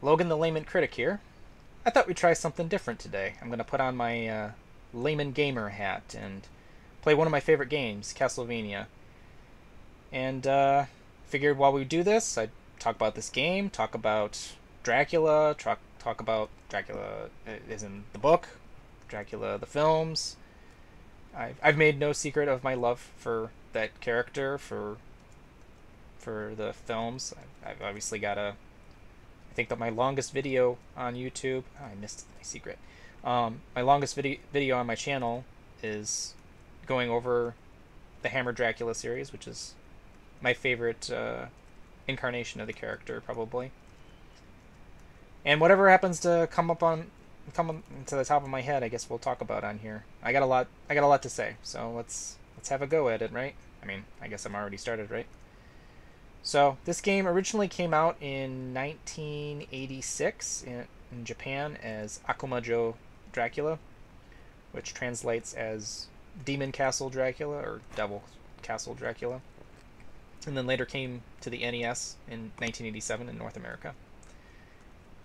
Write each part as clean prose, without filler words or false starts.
Logan the Layman Critic here. I thought we'd try something different today. I'm going to put on my Layman Gamer hat and play one of my favorite games, Castlevania. And figured while we do this, I'd talk about this game, talk about Dracula, talk about Dracula is in the book, Dracula the films. I've made no secret of my love for that character, for the films. I've obviously got a I think that my longest video on YouTube. Oh, I missed my secret. My longest video on my channel is going over the Hammer Dracula series, which is my favorite incarnation of the character, probably. And whatever happens to come to the top of my head, I guess we'll talk about on here. I got a lot to say, so let's have a go at it, right? I mean, I guess I'm already started, right? So this game originally came out in 1986 in Japan as Akumajo Dracula, which translates as Demon Castle Dracula or Devil Castle Dracula, and then later came to the NES in 1987 in North America,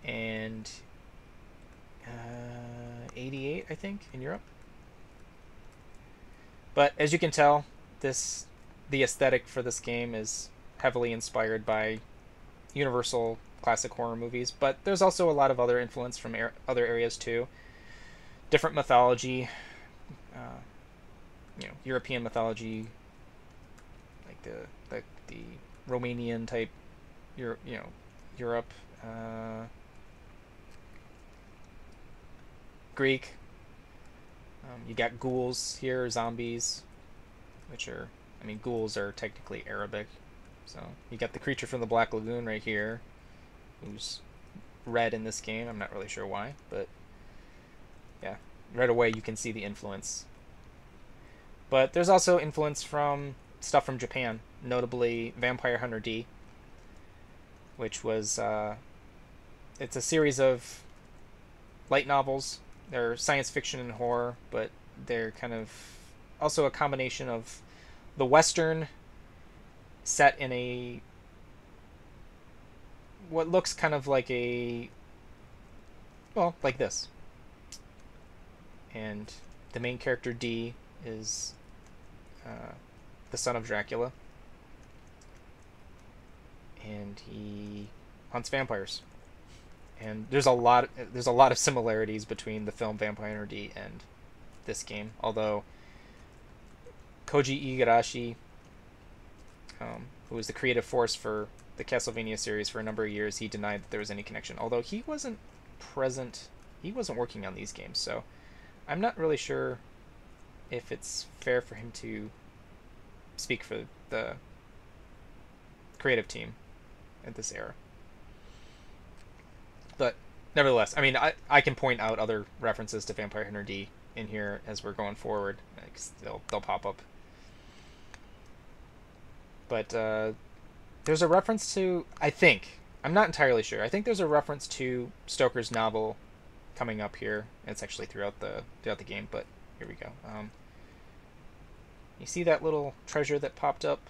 and 88 I think in Europe. But as you can tell, the aesthetic for this game is heavily inspired by Universal classic horror movies, but there's also a lot of other influence from other areas too. Different mythology, European mythology, like the Romanian type, Europe, Greek. You got ghouls here, zombies, which are, ghouls are technically Arabic. So you got the creature from the Black Lagoon right here, who's red in this game. I'm not really sure why, but yeah, right away you can see the influence. But there's also influence from stuff from Japan, notably Vampire Hunter D, which was it's a series of light novels. They're science fiction and horror, but they're kind of also a combination of the Western set in what looks kind of like like this. And the main character D is the son of Dracula, and he hunts vampires. And there's a lot of similarities between the film Vampire Hunter D and this game, although Koji Igarashi, who was the creative force for the Castlevania series for a number of years, he denied that there was any connection. Although he wasn't present, he wasn't working on these games, so I'm not really sure if it's fair for him to speak for the creative team at this era. But nevertheless, I can point out other references to Vampire Hunter D in here as we're going forward. They'll pop up. But there's a reference to, I'm not entirely sure. I think there's a reference to Stoker's novel coming up here. It's actually throughout the game, but here we go. You see that little treasure that popped up?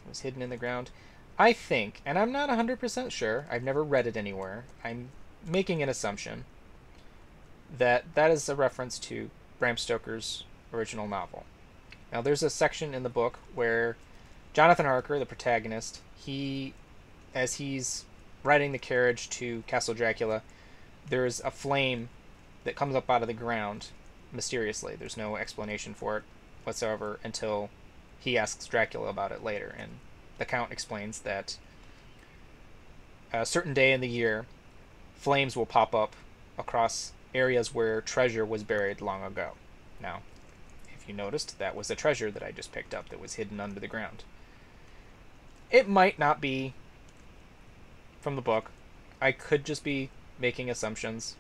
It was hidden in the ground. I think, and I'm not 100% sure, I've never read it anywhere, I'm making an assumption that is a reference to Bram Stoker's original novel. Now, there's a section in the book where Jonathan Harker, the protagonist, as he's riding the carriage to Castle Dracula, there's a flame that comes up out of the ground mysteriously. There's no explanation for it whatsoever until he asks Dracula about it later, and the Count explains that a certain day in the year, flames will pop up across areas where treasure was buried long ago. Now, if you noticed, that was a treasure that I just picked up that was hidden under the ground. It might not be from the book. I could just be making assumptions.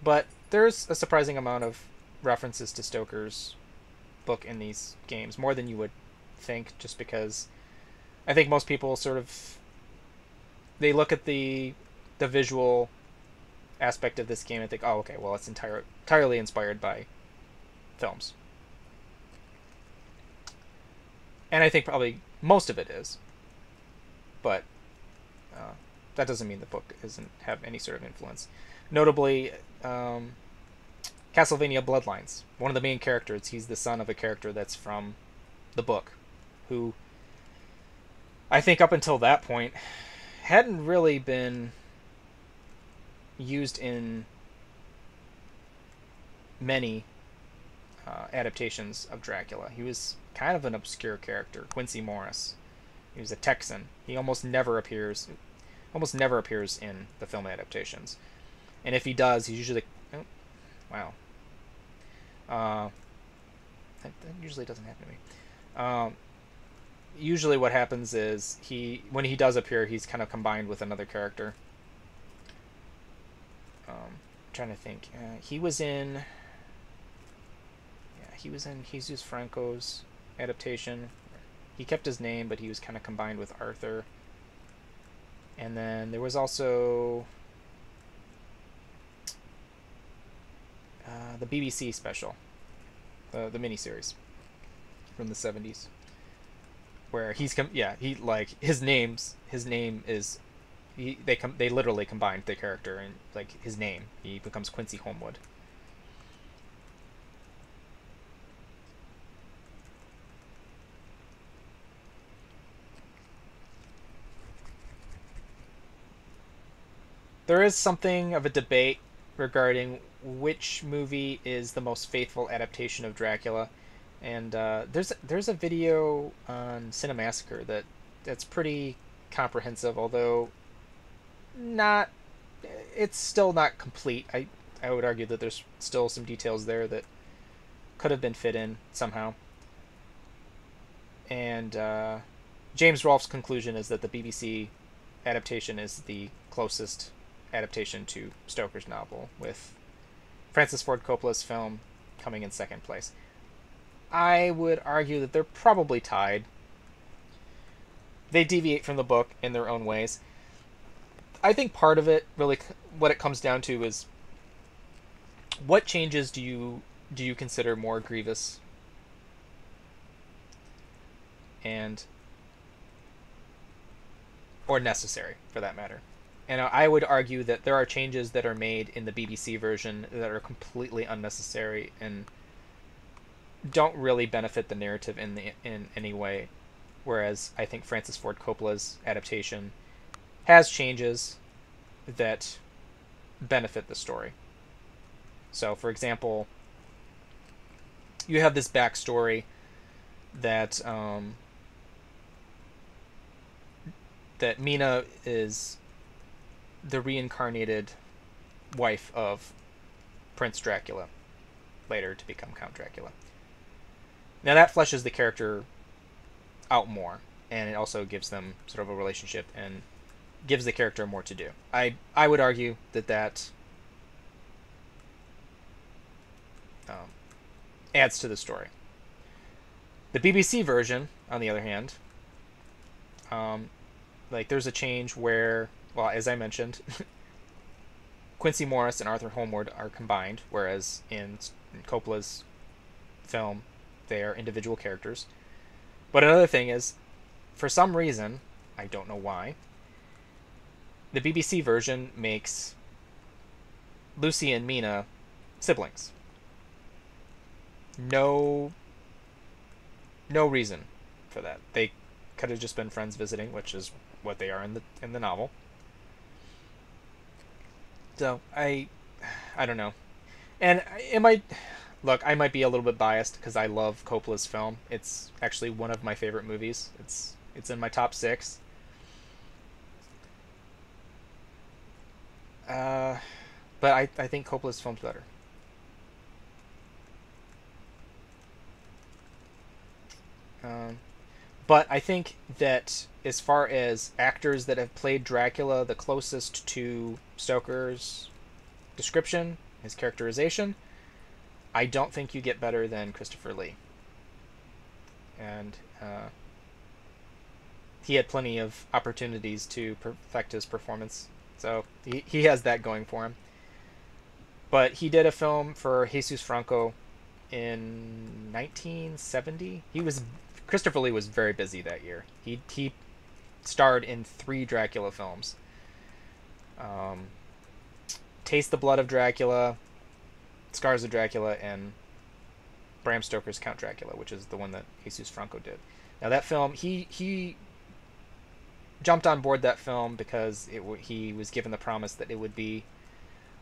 But there's a surprising amount of references to Stoker's book in these games, more than you would think, just because I think most people they look at the visual aspect of this game and think, oh, okay, well, it's entirely inspired by films. And I think probably most of it is. But that doesn't mean the book doesn't have any sort of influence. Notably, Castlevania Bloodlines. One of the main characters, he's the son of a character that's from the book, who I think up until that point hadn't really been used in many adaptations of Dracula. He was kind of an obscure character, Quincy Morris. He was a Texan. He almost never appears in the film adaptations. And if he does, he's usually wow. That usually doesn't happen to me. Usually what happens is when he does appear, he's kind of combined with another character. I'm trying to think. He was in Jesus Franco's adaptation. He kept his name, but he was kind of combined with Arthur. And then there was also the BBC special, the miniseries from the 70s, where his name is they literally combined the character and like his name. He becomes Quincy Homewood. There is something of a debate regarding which movie is the most faithful adaptation of Dracula, and there's a video on Cinemassacre that's pretty comprehensive, although it's still not complete. I would argue that there's still some details there that could have been fit in somehow. And James Rolfe's conclusion is that the BBC adaptation is the closest adaptation to Stoker's novel, with Francis Ford Coppola's film coming in second place. I would argue that they're probably tied. They deviate from the book in their own ways. I think part of it, really, what it comes down to is what changes do you consider more grievous or necessary, for that matter. And I would argue that there are changes that are made in the BBC version that are completely unnecessary and don't really benefit the narrative in any way. Whereas I think Francis Ford Coppola's adaptation has changes that benefit the story. So, for example, you have this backstory that that Mina is the reincarnated wife of Prince Dracula, later to become Count Dracula. Now that fleshes the character out more, and it also gives them sort of a relationship and gives the character more to do. I would argue that adds to the story. The BBC version, on the other hand, there's a change where, well, as I mentioned, Quincy Morris and Arthur Holmwood are combined, whereas in Coppola's film, they are individual characters. But another thing is, for some reason, I don't know why, the BBC version makes Lucy and Mina siblings. No reason for that. They could have just been friends visiting, which is what they are in the novel. So I don't know, and it might I might be a little bit biased because I love Coppola's film. It's actually one of my favorite movies. It's in my top 6. But I think Coppola's film's better. But I think that as far as actors that have played Dracula the closest to Stoker's description, his characterization, I don't think you get better than Christopher Lee. And he had plenty of opportunities to perfect his performance, so he has that going for him. But he did a film for Jesus Franco in 1970. Christopher Lee was very busy that year. He starred in 3 Dracula films. um, Taste the Blood of Dracula, Scars of Dracula, and Bram Stoker's Count Dracula, which is the one that Jesus Franco did. Now that film, he jumped on board that film because he was given the promise that it would be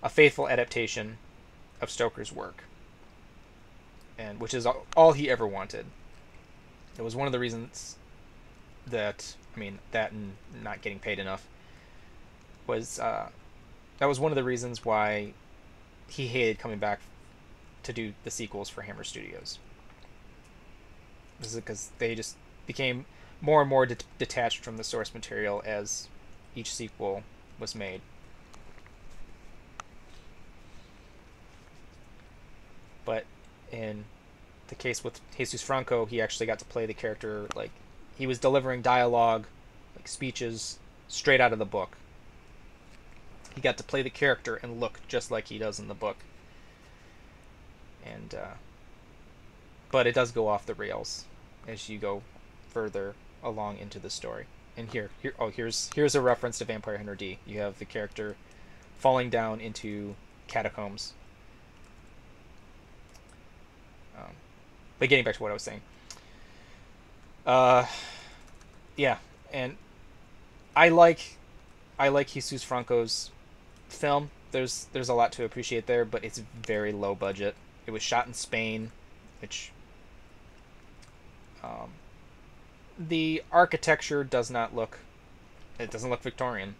a faithful adaptation of Stoker's work, and which is all he ever wanted. It was one of the reasons that, I mean, that and not getting paid enough was that was one of the reasons why he hated coming back to do the sequels for Hammer Studios. This is because they just became more and more detached from the source material as each sequel was made. But in the case with Jesus Franco, he actually got to play the character like he was delivering dialogue, like speeches, straight out of the book. He got to play the character and look just like he does in the book. And but it does go off the rails as you go further along into the story. And here's a reference to Vampire Hunter D. You have the character falling down into catacombs. But getting back to what I was saying, yeah, and I like Jesus Franco's film. There's a lot to appreciate there, but it's very low budget. It was shot in Spain, which the architecture doesn't look Victorian.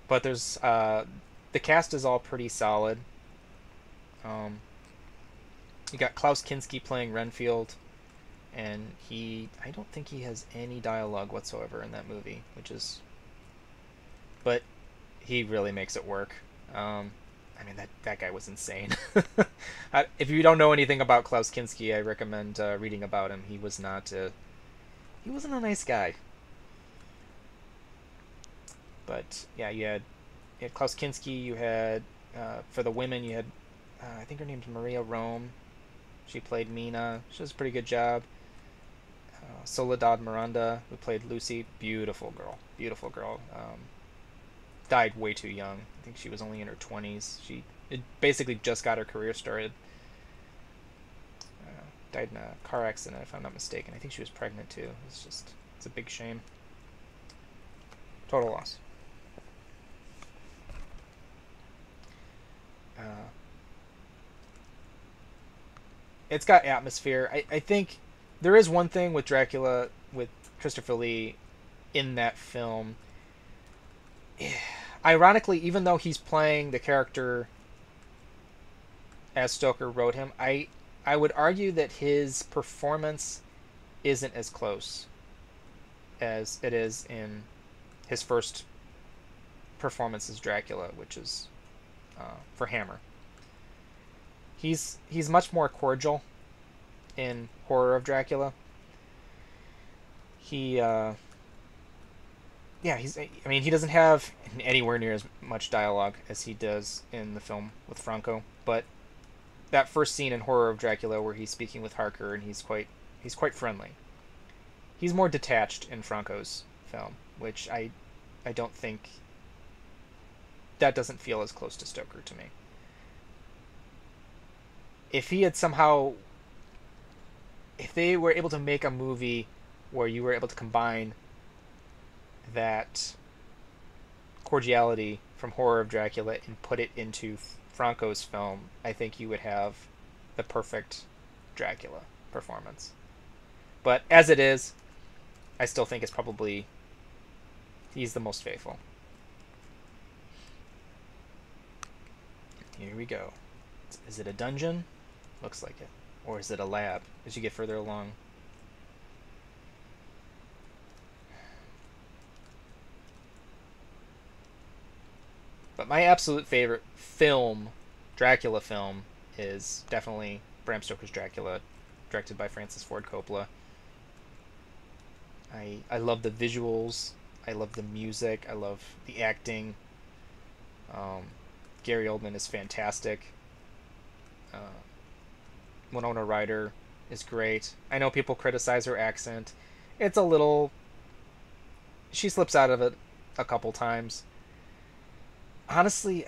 But there's the cast is all pretty solid. You got Klaus Kinski playing Renfield, and I don't think he has any dialogue whatsoever in that movie, but he really makes it work. I mean, that guy was insane. If you don't know anything about Klaus Kinski, I recommend reading about him. He wasn't a nice guy. But yeah, you had Klaus Kinski. You had for the women, you had I think her name's Maria Rome. She played Mina. She does a pretty good job. Soledad Miranda, who played Lucy, beautiful girl. Died way too young. I think she was only in her 20s. She basically just got her career started. Died in a car accident, if I'm not mistaken. I think she was pregnant too. It's a big shame. Total loss. It's got atmosphere. I think there is one thing with Dracula with Christopher Lee in that film. Ironically, even though he's playing the character as Stoker wrote him, I would argue that his performance isn't as close as it is in his first performance as Dracula, which is for Hammer. He's much more cordial in Horror of Dracula. He doesn't have anywhere near as much dialogue as he does in the film with Franco, but that first scene in Horror of Dracula where he's speaking with Harker and he's quite friendly. He's more detached in Franco's film, which I don't think that doesn't feel as close to Stoker to me. If they were able to make a movie where you were able to combine that cordiality from Horror of Dracula and put it into Franco's film, I think you would have the perfect Dracula performance. But as it is, I still think he's the most faithful. Here we go. Is it a dungeon? Looks like it. Or is it a lab as you get further along? But my absolute favorite film, Dracula film, is definitely Bram Stoker's Dracula, directed by Francis Ford Coppola. I love the visuals. I love the music. I love the acting. Gary Oldman is fantastic. Winona Ryder is great. I know people criticize her accent. It's a little... She slips out of it a couple times. Honestly,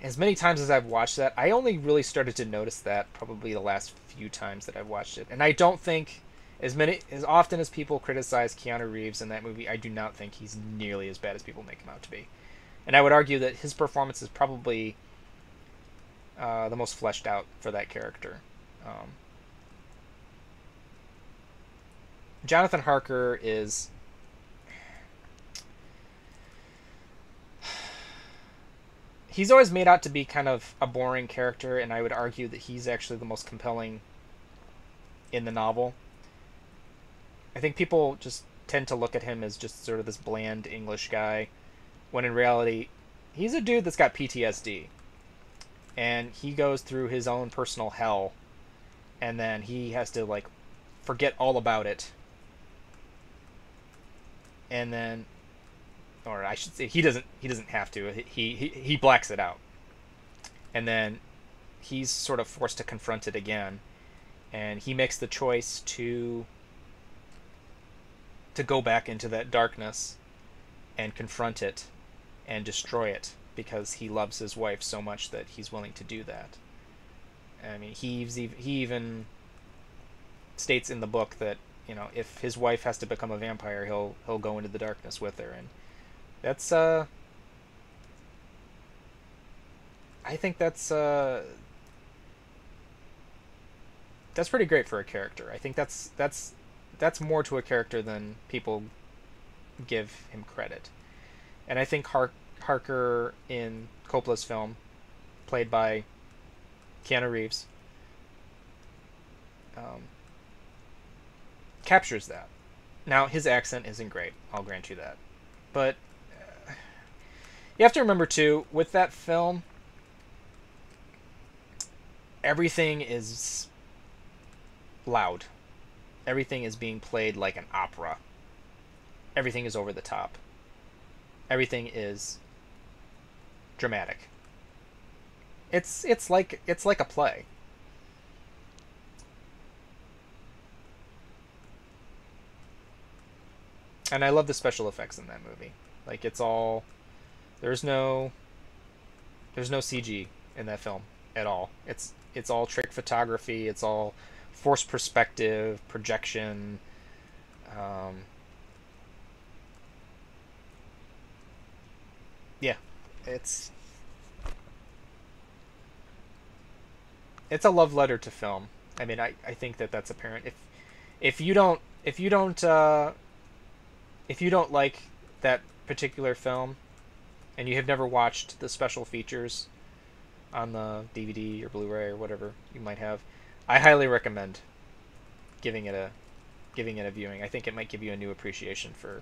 as many times as I've watched that, I only really started to notice that probably the last few times that I've watched it. And I don't think as often as people criticize Keanu Reeves in that movie, I do not think he's nearly as bad as people make him out to be. And I would argue that his performance is probably the most fleshed out for that character. Um, Jonathan Harker is he's always made out to be kind of a boring character, and I would argue that he's actually the most compelling in the novel. I think people just tend to look at him as just sort of this bland English guy, when in reality, he's a dude that's got PTSD. And he goes through his own personal hell, and then he has to, like, forget all about it. And then, or I should say, he doesn't have to. He blacks it out. And then he's sort of forced to confront it again. And he makes the choice to go back into that darkness and confront it and destroy it, because he loves his wife so much that he's willing to do that. I mean, he even states in the book that, you know, if his wife has to become a vampire, he'll go into the darkness with her. And that's I think that's pretty great for a character. I think that's more to a character than people give him credit. And I think Harker in Coppola's film, played by Keanu Reeves, captures that. Now, his accent isn't great, I'll grant you that. But you have to remember, too, with that film, everything is loud. Everything is being played like an opera. Everything is over the top. Everything is dramatic. It's like a play. And I love the special effects in that movie. Like, it's all there's no CG in that film at all. It's all trick photography. It's all forced perspective, projection. Yeah, it's a love letter to film. I mean, I think that's apparent. If you don't like that particular film, and you have never watched the special features on the DVD or Blu-ray or whatever you might have, I highly recommend giving it a viewing. I think it might give you a new appreciation for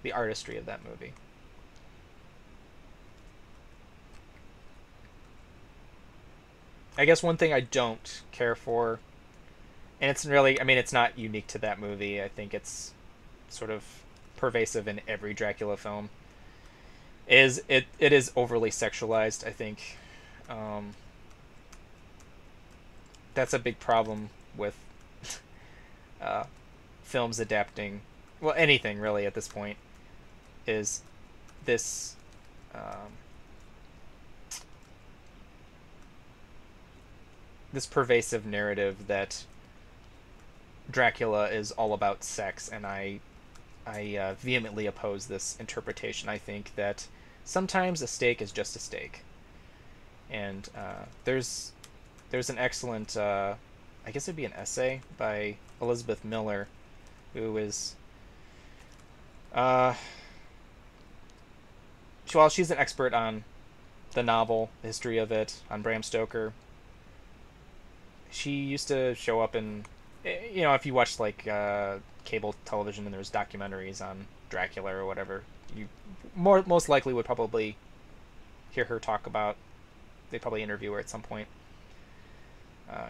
the artistry of that movie. I guess one thing I don't care for, and it's really, I mean, it's not unique to that movie. I think it's sort of pervasive in every Dracula film, is it is overly sexualized. I think that's a big problem with films adapting, well, anything really at this point, is this this pervasive narrative that Dracula is all about sex, and I vehemently oppose this interpretation. I think that sometimes a steak is just a steak, and there's an excellent, I guess it'd be an essay by Elizabeth Miller, who is, she's an expert on the novel, the history of it, on Bram Stoker. She used to show up in, you know, if you watch like cable television and there's documentaries on Dracula or whatever, you most likely would probably hear her talk about. They probably interview her at some point.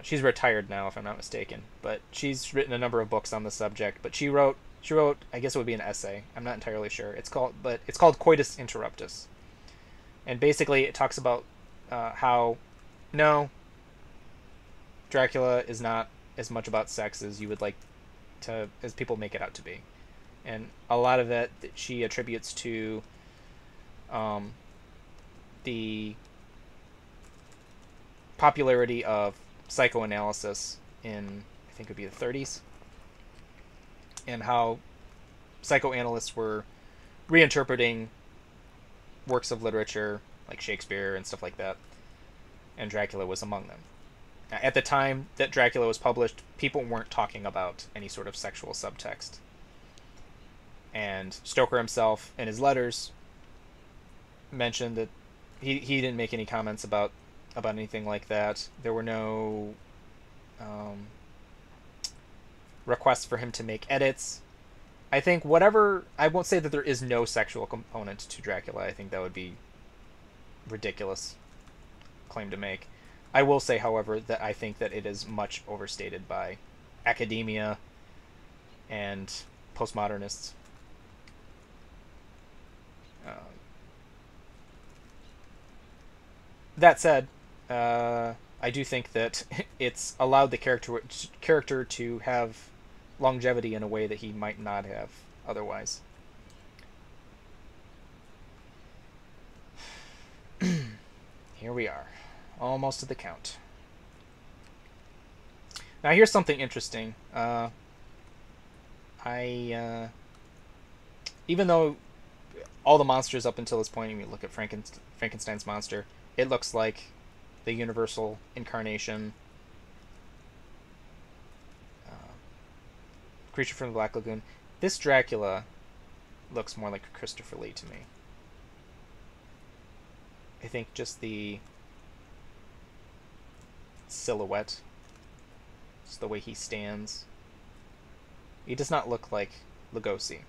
She's retired now, if I'm not mistaken, but she's written a number of books on the subject. But she wrote, I guess it would be an essay. I'm not entirely sure. It's called Coitus Interruptus, and basically it talks about how no, Dracula is not as much about sex as you would like as people make it out to be, and a lot of that she attributes to um, the popularity of psychoanalysis in, I think it would be the 30s, and how psychoanalysts were reinterpreting works of literature like Shakespeare and stuff like that, and Dracula was among them. At the time that Dracula was published, people weren't talking about any sort of sexual subtext. And Stoker himself, in his letters, mentioned that he didn't make any comments about anything like that. There were no requests for him to make edits. I think whatever... I won't say that there is no sexual component to Dracula. I think that would be ridiculous claim to make. I will say, however, that I think that it is much overstated by academia and postmodernists. That said, I do think that it's allowed the character to have longevity in a way that he might not have otherwise. Here we are, almost to the count. Now here's something interesting. Even though all the monsters up until this point, when you look at Frankenstein's monster, it looks like the universal incarnation, creature from the Black Lagoon. This Dracula looks more like Christopher Lee to me. I think just the silhouette, just the way he stands. He does not look like Lugosi.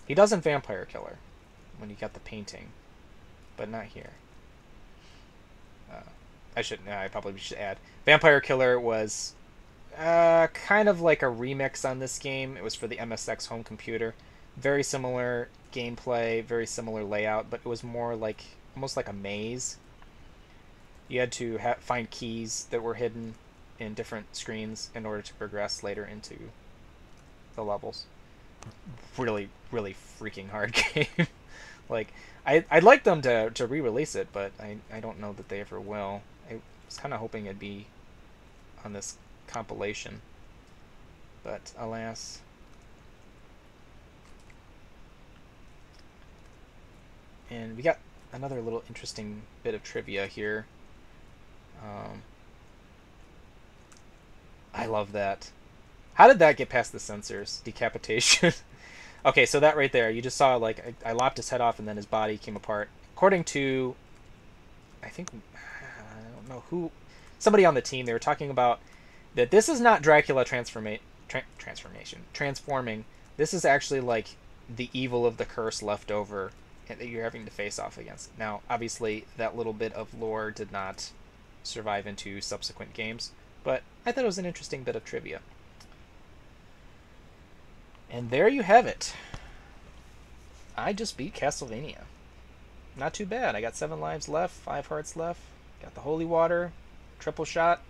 He does in Vampire Killer, when you got the painting, but not here. I probably should add. Vampire Killer was kind of like a remix on this game. It was for the MSX home computer. Very similar gameplay, very similar layout, but it was more like, almost like a maze. You had to find keys that were hidden in different screens in order to progress later into the levels. Really, really freaking hard game. Like, I'd like them to re-release it, but I don't know that they ever will. I was kind of hoping it'd be on this compilation, but alas. And we got another little interesting bit of trivia here. I love that. How did that get past the censors? Decapitation. Okay, so that right there, you just saw, like, I lopped his head off and then his body came apart. According to, I don't know who, somebody on the team, they were talking about that this is not Dracula transforming. This is actually, like, the evil of the curse left over that you're having to face off against. Now, obviously, that little bit of lore did not survive into subsequent games, but I thought it was an interesting bit of trivia. And there you have it. I just beat Castlevania. Not too bad. I got 7 lives left, 5 hearts left. Got the holy water, triple shot.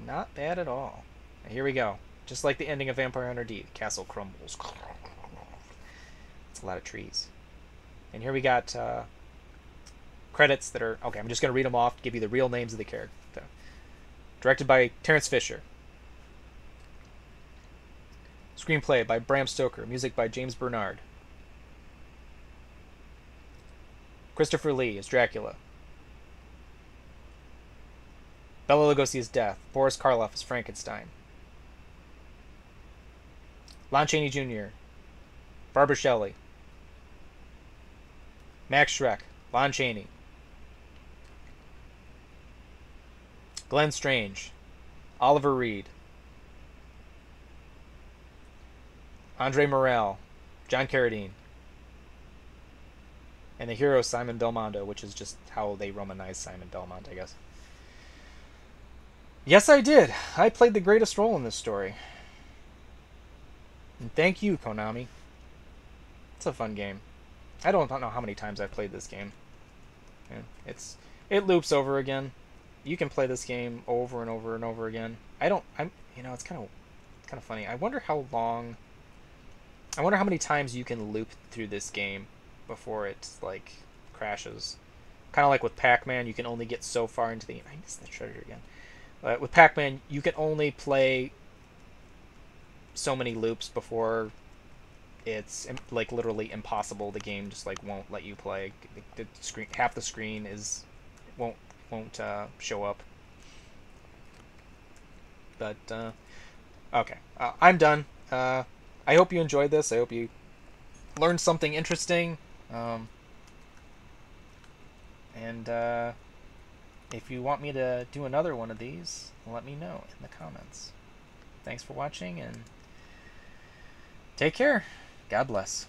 Not bad at all. And here we go. Just like the ending of Vampire Hunter D. The castle crumbles. It's a lot of trees. And here we got credits that are... Okay, I'm just going to read them off, give you the real names of the character. Directed by Terrence Fisher. Screenplay by Bram Stoker. Music by James Bernard. Christopher Lee as Dracula. Bela Lugosi as Death. Boris Karloff as Frankenstein. Lon Chaney Jr. Barbara Shelley. Max Schreck. Lon Chaney. Glenn Strange. Oliver Reed. Andre Morel, John Carradine, and the hero Simon Belmondo, which is just how they Romanize Simon Belmont, I guess. Yes, I did. I played the greatest role in this story. And thank you, Konami. It's a fun game. I don't know how many times I've played this game. Yeah, it loops over again. You can play this game over and over and over again. It's kind of funny. I wonder how long I wonder how many times you can loop through this game before it like crashes. Kind of like with Pac-Man, you can only get so far into the. I missed the treasure again. With Pac-Man, you can only play so many loops before it's like literally impossible. The game just like won't let you play. The screen, half the screen is won't show up. But okay, I'm done. I hope you enjoyed this. I hope you learned something interesting. And if you want me to do another one of these, let me know in the comments. Thanks for watching, and take care. God bless.